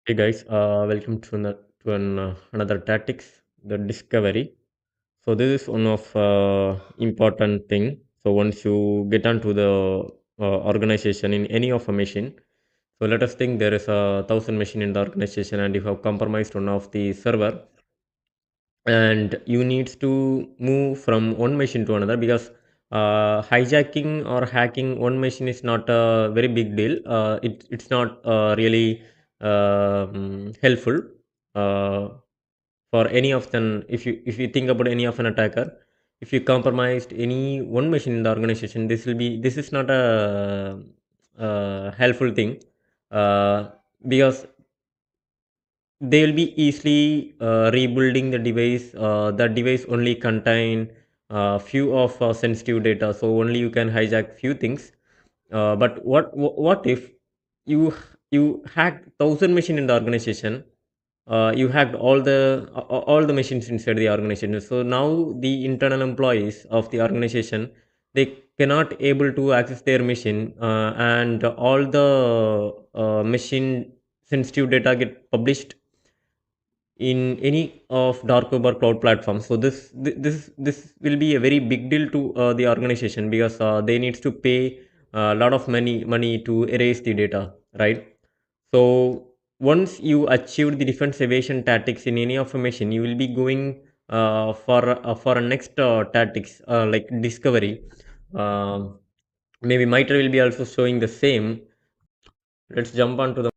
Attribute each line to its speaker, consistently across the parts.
Speaker 1: Hey guys, welcome to another tactics, the discovery. So this is one of important thing. So once you get onto the organization in any of a machine, so let us think there is a thousand machine in the organization, and you have compromised one of the server, and you need to move from one machine to another because hijacking or hacking one machine is not a very big deal. It's not really helpful uh, for any of them. If you think about any of an attacker, if you compromised any one machine in the organization, this is not a, helpful thing, uh, because they will be easily rebuilding the device. The device only contain few of sensitive data, so only you can hijack few things. But what if you hacked thousand machine in the organization? You hacked all the machines inside the organization. So now the internal employees of the organization, they cannot able to access their machine, and all the machine sensitive data get published in any of dark web or cloud platforms. So this will be a very big deal to the organization, because they needs to pay a lot of money to erase the data, right? So once you achieve the defense evasion tactics in any of a machine, you will be going for a next tactics, like discovery. Maybe Miter will be also showing the same. Let's jump on to the.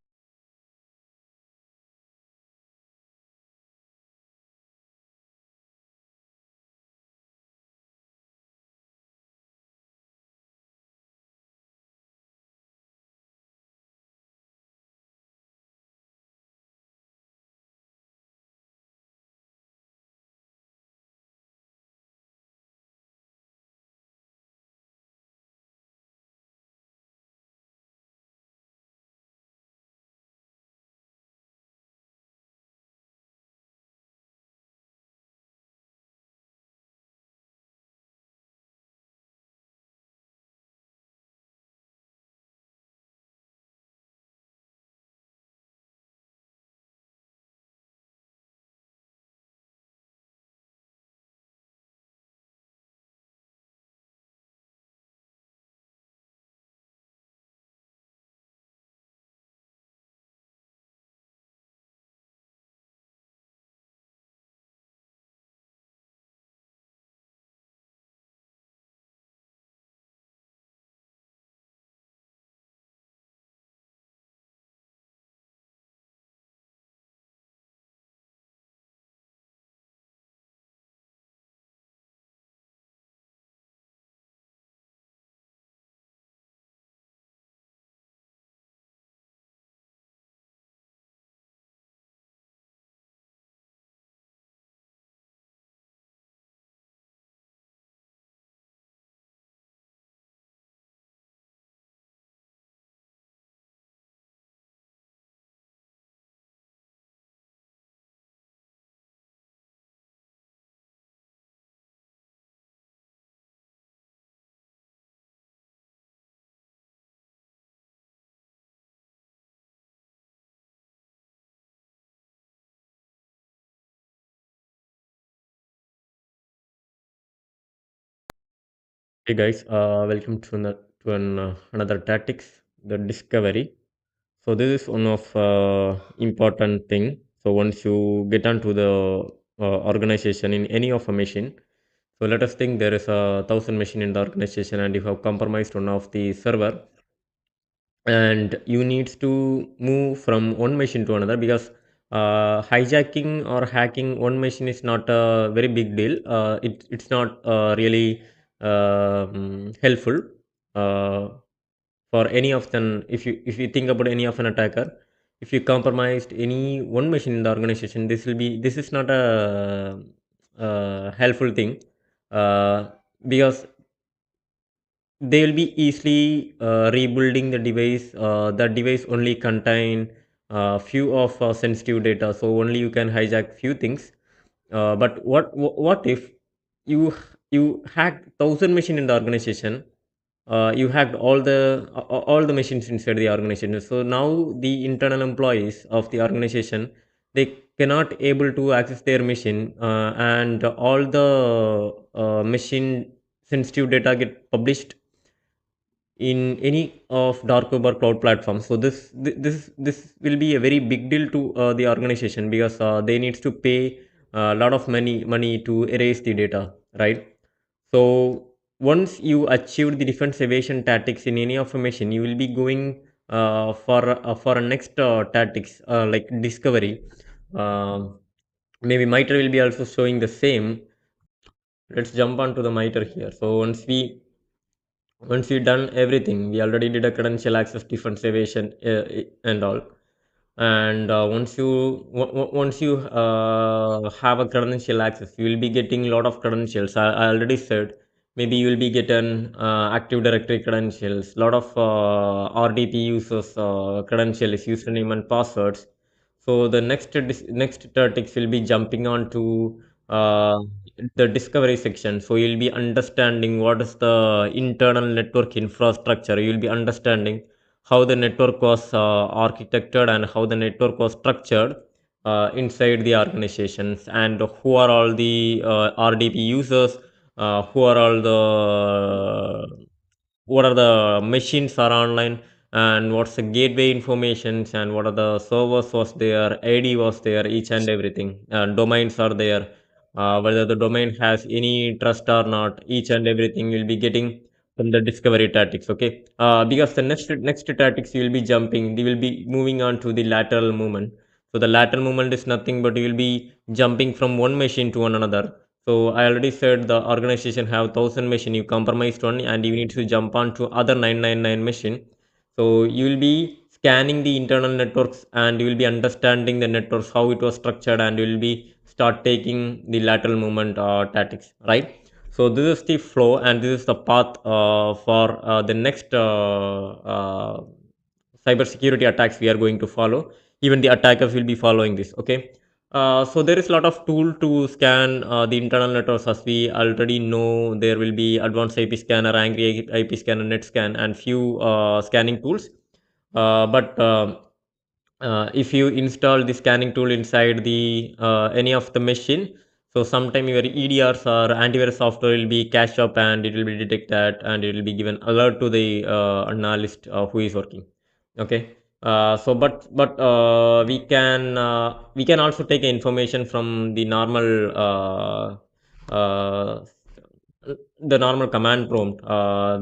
Speaker 1: Hey guys, welcome to another tactics, the discovery. So this is one of important thing. So once you get onto the organization in any of a machine, so let us think there is a thousand machine in the organization, and you have compromised one of the server, and you need to move from one machine to another because hijacking or hacking one machine is not a very big deal. It's not really helpful uh, for any of them. If you think about any of an attacker, if you compromised any one machine in the organization, this is not a helpful thing, uh, because they will be easily rebuilding the device. The device only contain few of sensitive data, so only you can hijack few things. But what if you hack thousand machine in the organization? you hacked all the machines inside the organization. So now the internal employees of the organization, they cannot able to access their machine, and all the machine sensitive data get published in any of dark web or cloud platform. So this will be a very big deal to the organization, because they needs to pay a lot of money to erase the data, right? So once you achieve the defense evasion tactics in any of a machine, you will be going for a next tactics like discovery. Um Maybe MITRE will be also showing the same. Let's jump onto the MITRE here. So once we done everything, we already did a credential access defense evasion and all. And once you have a credential access, you will be getting a lot of credentials. I already said, maybe you will be getting active directory credentials, lot of rdp users credentials, username and passwords. So the next tactics will be jumping on to uh, the discovery section. So you'll be understanding what is the internal network infrastructure. You'll be understanding how the network was architected and how the network was structured inside the organizations, and who are all the RDP users, who are all the what are the machines are online, and what's the gateway informations, and what are the servers was there, id was there, each and everything, domains are there, whether the domain has any trust or not, each and everything will be getting from the discovery tactics. Okay, because the next tactics you will be jumping, they will be moving on to the lateral movement. So the lateral movement is nothing but you will be jumping from one machine to another. So I already said the organization have 1,000 machine. You compromised one, and you need to jump on to other 999 machine. So you will be scanning the internal networks, and you will be understanding the networks, how it was structured, and you will be start taking the lateral movement tactics, right? So this is the flow, and this is the path for the next cybersecurity attacks we are going to follow. Even the attackers will be following this. Okay, so there is a lot of tool to scan the internal networks. As we already know, there will be advanced IP scanner, angry IP scanner, net scan, and few scanning tools. But if you install the scanning tool inside the any of the machine, so sometime your EDRs or antivirus software will be cached up, and it will be detected, and it will be given alert to the analyst who is working. Okay. So we can also take information from uh, the normal command prompt.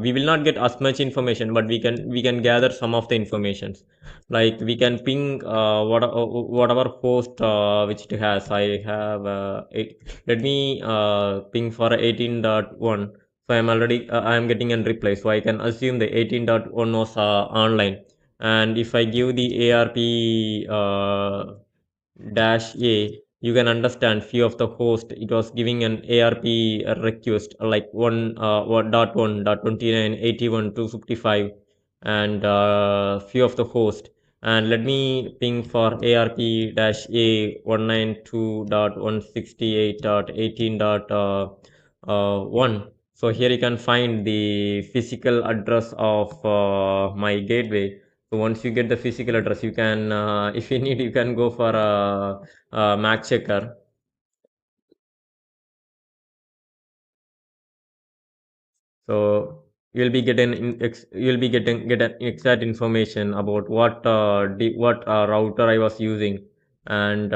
Speaker 1: We will not get as much information, but we can gather some of the informations. Like we can ping whatever host which it has. I have let me ping for 18.1. So I am getting a reply. So I can assume the 18.1 was online. And if I give the ARP dash A, you can understand few of the host. It was giving an ARP request like 1.1.29.81.255, and few of the host. And let me ping for ARP dash A 192.168.18.1. So here you can find the physical address of my gateway. So once you get the physical address, you can, if you need, you can go for a Mac checker. So you'll be getting get an exact information about what router I was using, and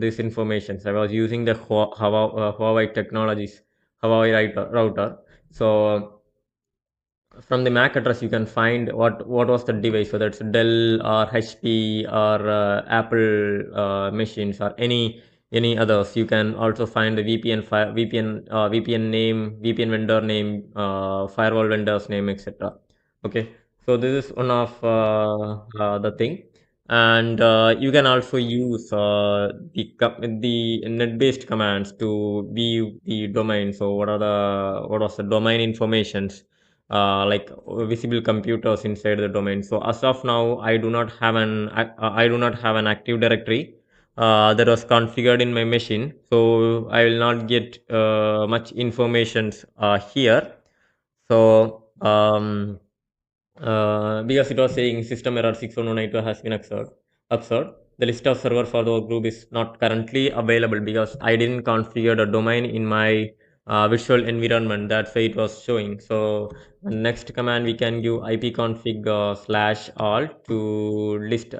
Speaker 1: this information. So I was using the Huawei technologies, Huawei router. So from the MAC address, you can find what was the device, whether it's Dell or HP or Apple machines or any others. You can also find the VPN name, VPN vendor name, firewall vendor's name, etc. Okay, so this is one of the thing. And you can also use the net-based commands to view the domain. So what was the domain informations, like visible computers inside the domain. So as of now, I do not have an active directory that was configured in my machine. So I will not get much information here. So Um, because it was saying system error 61192 has been observed. The list of server for the group is not currently available because I didn't configure the domain in my virtual environment. That's why it was showing. So next command we can give ipconfig /alt to list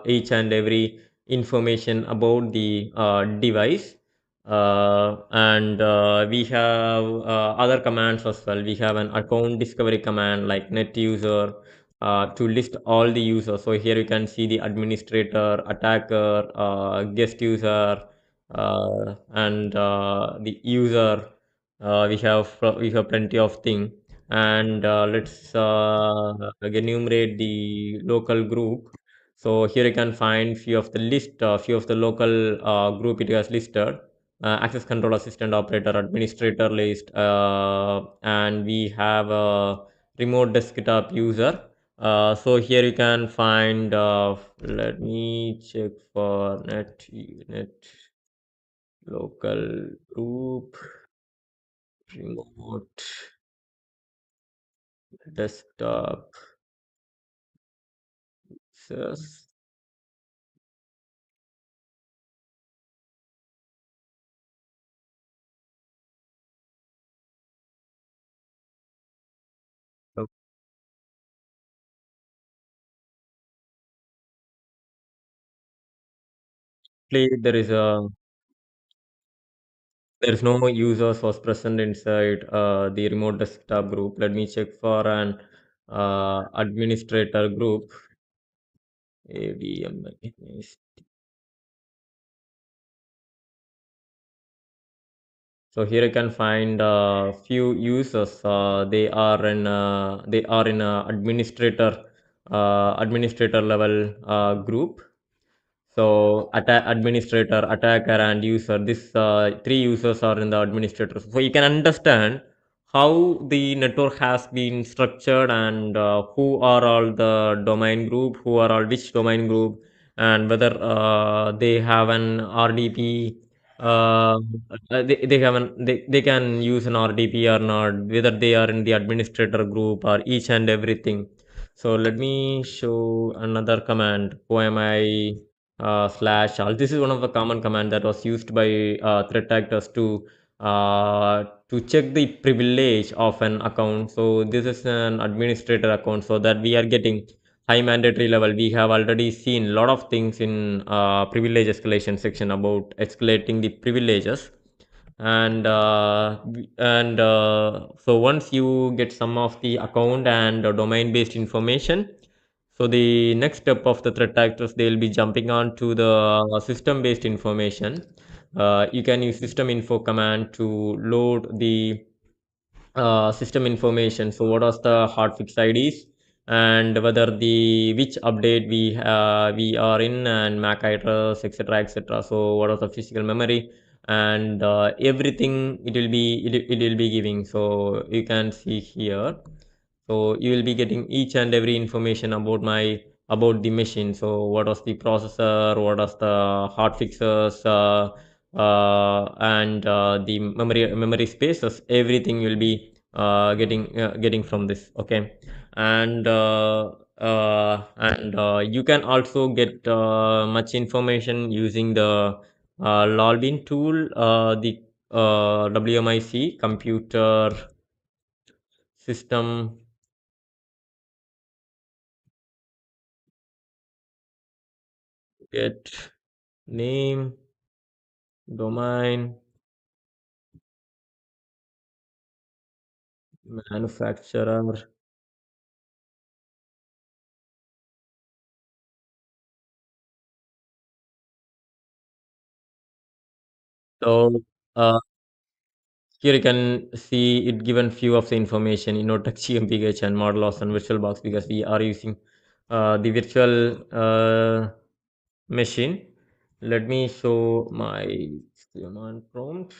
Speaker 1: each and every information about the device. And we have other commands as well. We have an account discovery command like net user to list all the users. So here you can see the administrator, attacker, guest user, and the user. We have plenty of thing. And let's enumerate the local group. So here you can find few of the local group it has listed. Access control assistant operator administrator list, and we have a remote desktop user. So here you can find, let me check for net local group remote desktop users. Hopefully there is no users was present inside the remote desktop group. Let me check for an administrator group. ADM. So here you can find few users. They are in a administrator level group. So administrator, attacker, and user. This three users are in the administrator. So you can understand how the network has been structured, and who are all the domain group, who are all which domain group, and whether they have an RDP. They have they can use an RDP or not, whether they are in the administrator group or each and everything. So let me show another command. Who am I? Slash all. This is one of the common command that was used by threat actors to check the privilege of an account. So this is an administrator account, so that we are getting high mandatory level. We have already seen a lot of things in privilege escalation section about escalating the privileges. And so once you get some of the account and domain based information, so the next step of the threat actors, they will be jumping on to the system based information. You can use system info command to load the system information. So what was the hotfix IDs, and whether the which update we are in, and MAC address, etc., etc. So what was the physical memory, and everything it will be giving. So you can see here. So you will be getting each and every information about the machine. So what was the processor, what was the hot fixes, and the memory spaces. Everything will be getting from this. Okay. And you can also get much information using the LOLBIN tool, the WMIC computer system. Get name, domain, manufacturer. So uh, here you can see it given few of the information, text GmbH and model and VirtualBox, because we are using the virtual machine. Let me show my command prompt.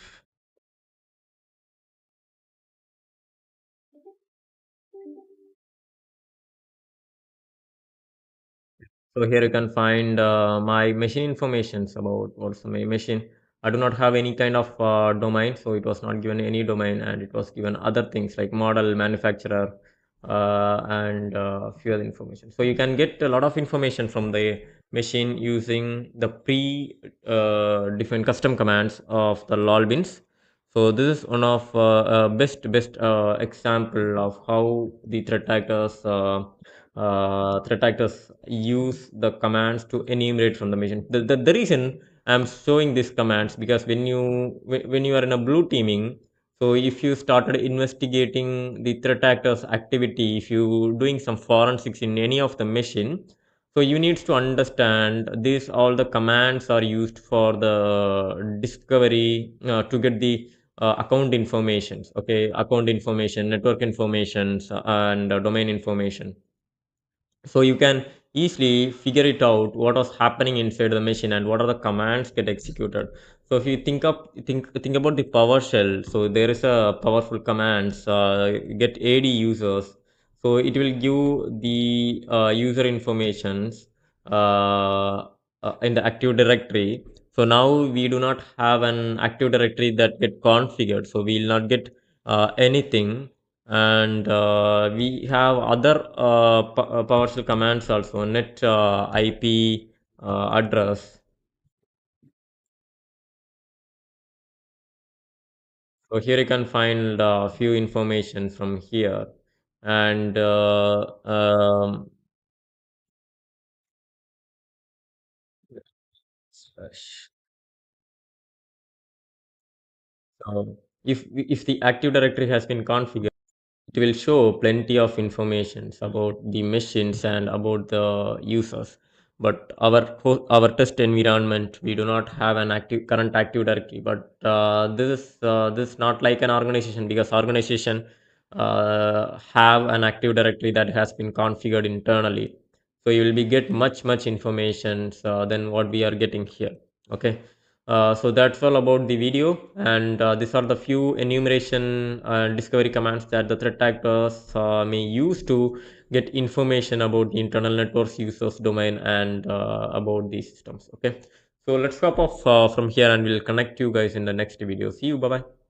Speaker 1: So here you can find my machine informations about what's my machine. I do not have any kind of domain, so it was not given any domain, and it was given other things like model, manufacturer. and few other information. So you can get a lot of information from the machine using the pre defined custom commands of the lolbins. So this is one of best example of how the threat actors use the commands to enumerate from the machine. The reason I'm showing these commands, because when you are in a blue teaming, so if you started investigating the threat actors activity, if you doing some forensics in any of the machine, so you need to understand this, all the commands are used for the discovery to get the account informations, okay, account information, network informations, and domain information. So you can easily figure it out what was happening inside the machine and what are the commands get executed. So if you think about the PowerShell, so there is a powerful commands get AD users, so it will give the user informations in the Active Directory. So now we do not have an Active Directory that get configured, so we will not get anything. And we have other PowerShell commands also, net IP address. So here you can find a few information from here. And so if the Active Directory has been configured, it will show plenty of informations about the machines and about the users. But our test environment, we do not have an active directory. But this is not like an organization, because organization have an active directory that has been configured internally. So you will be get much information than what we are getting here. Okay. So that's all about the video, and these are the few enumeration and discovery commands that the threat actors may use to get information about the internal networks, users, domain, and about these systems. Okay, so let's stop off from here, and we'll connect you guys in the next video. See you. Bye bye.